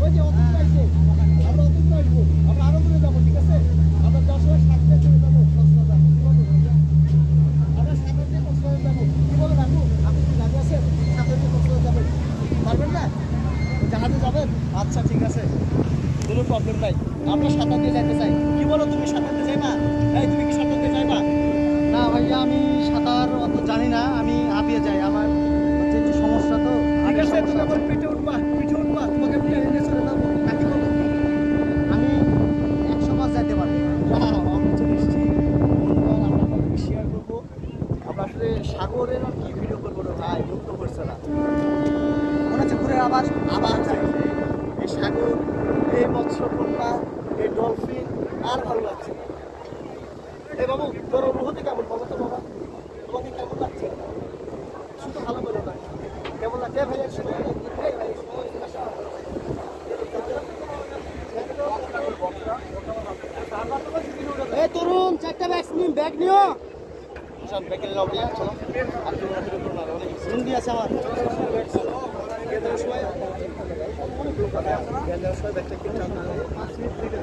ওই যে অত পাইছে আমরা অত আসবো আমরা আরো দূরে যাবো ঠিক আছে আমরা যাওয়ার সময় সাথে চলে যাবো কক্সবাজার আমরা সাথে দিয়ে কক্সবাজার যাবো কি বলেন আপু আপনি কি জানি আছেন সাথে দিয়ে কক্সবাজার যাবেন পারবেন না জাহাজে যাবেন আচ্ছা ঠিক আছে কোনো প্রবলেম নাই আমরা সাঁতার দিয়ে যাইতে চাই কি বলো তুমি সাঁতার দিয়ে যাইবা এই তুমি কি সাঁতার দিয়ে যাইবা না ভাইয়া আমি সাঁতার অত জানি না আমি হাঁপিয়ে যাই আমার হচ্ছে একটু সমস্যা তো ঠিক আছে তুমি আমার পিঠে উঠবা তোমাকে আমি নিয়ে চলে যাবো নাকি বলো আমি 100 মাস যাইতে পারবো আমি তো নিশ্চয়ই আমরা শেয়ার করবো আমরা আসলে সাগরের কি ভিডিও করবো ভাই মুক্ত করছে না মনে হচ্ছে ঘুরে আবার যাচ্ছে এই সাগর এই মৎস্যকন্যা এই ডলফিন আর ভালো লাগছে এই বাবু তোর অনুভূতি কেমন বলো তো বাবা তোমাকে কেমন লাগছে শুধু ভালো বলো না কেমন লাগছে ভাইয়া শুধু এই তরুণ চারটা ব্যাগ নিও সব ব্যাগে লাও দিয়া চলো আর তোমরা ফিরে করো না অনেক জলদি আছে আমার গেদার সময় ব্যাগটা কিনতে হবে 5 মিনিট লেটে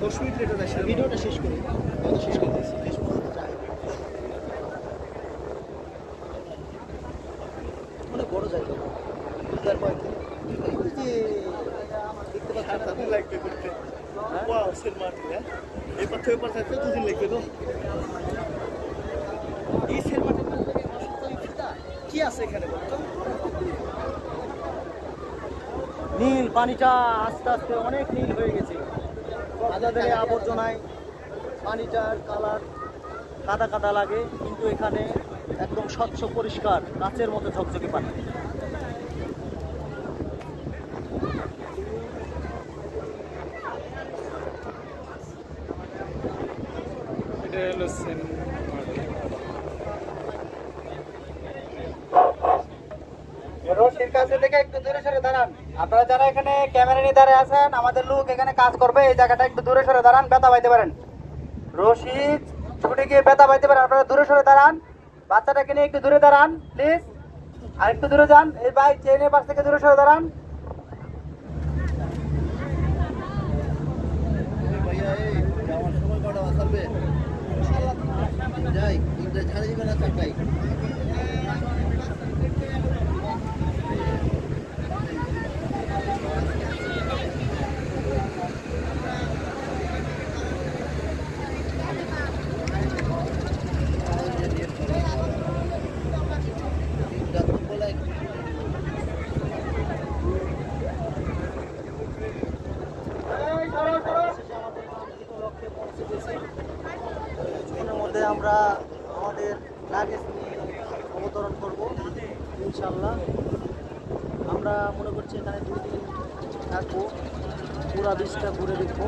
10 মিনিট লেটে আসলে ভিডিওটা শেষ করি আমি শেষ করে দিয়েছি শেষ পর্যন্ত যাই অনেক বড় জায়গা বুঝার পর যে দেখতে পাচ্ছি লাগবে করতে ওয়াও সেল মারতে এই পাথর উপর থাকতে 2 দিন লাগবে তো এই সেল মারতে কি আছে এখানে বলতো নীল পানিটা আস্তে আস্তে অনেক নীল হয়ে গেছে আদাদের আবর্জনায় পানিটার কালার কাদা কাদা লাগে কিন্তু এখানে একদম স্বচ্ছ পরিষ্কার কাচের মতো ঝকঝকে পানি এটা হলো রশির কাছে থেকে একটু দূরে সরে দাঁড়ান আপনারা যারা এখানে ক্যামেরা নিয়ে দাঁড়িয়ে আছেন আমাদের লোক এখানে কাজ করবে এই জায়গাটা একটু দূরে সরে দাঁড়ান ব্যথা পাইতে পারেন রশি ছুটে গিয়ে ব্যথা পাইতে পারেন আপনারা দূরে সরে দাঁড়ান বাচ্চাটাকে নিয়ে একটু দূরে দাঁড়ান প্লিজ আর একটু দূরে যান এই ভাই চেনের পাশ থেকে দূরে সরে দাঁড়ান আমরা আমাদের লাগেজ নিয়ে অবতরণ করব ইনশাল্লাহ আমরা মনে করছি এখানে 2 দিন থাকবো পুরা বিচটা ঘুরে দেখবো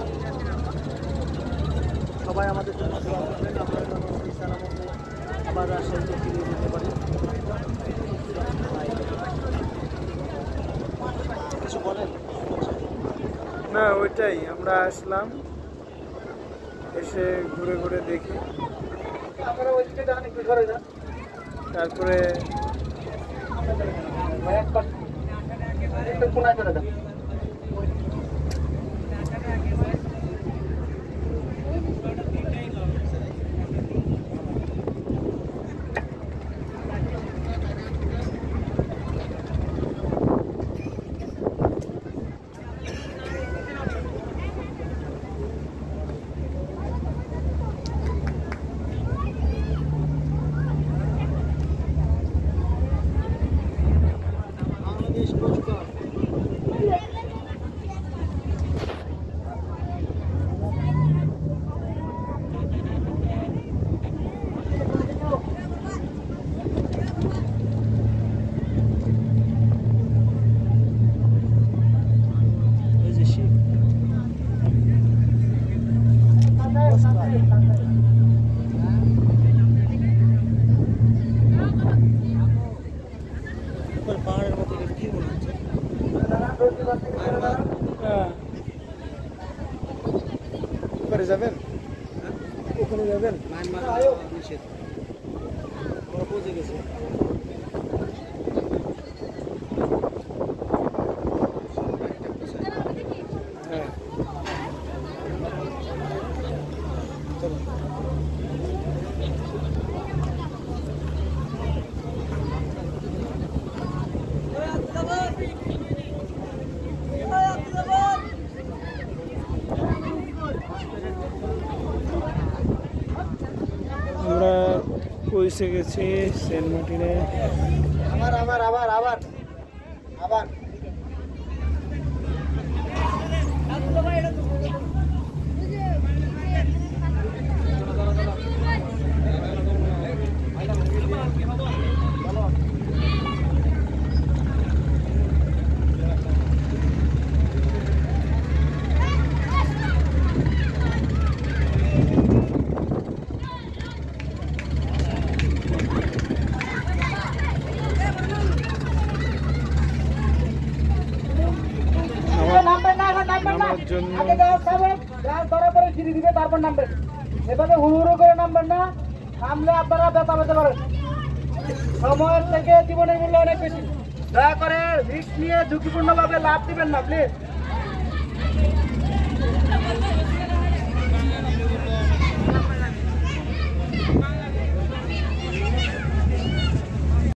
সবাই আমাদের জন্য দোয়া করবেন আমরা যেন সেই সালামতে আবার রাজশাহীতে ফিরে যেতে পারি কিছু বলেন না ওইটাই আমরা আসলাম এসে ঘুরে ঘুরে দেখি তারপরে পাহাড়ের মতো কি মনে হচ্ছে ওখানে যাবেন ওখানে যাবেন নিষেধ বুঝে গেছে এসে গেছি সেন্ট মার্টিনে। আবার আবার আবার আবার আবার নামার জন্য তারপর নামবেন। এভাবে হুড়ুহুড়ু করে নামবেন না, নামলে আপনারা ব্যথা পেতে পারেন। সময়ের থেকে জীবনের মূল্য অনেক বেশি। দয়া করে রিস্ক নিয়ে ঝুঁকিপূর্ণভাবে লাভ দিবেন না প্লিজ।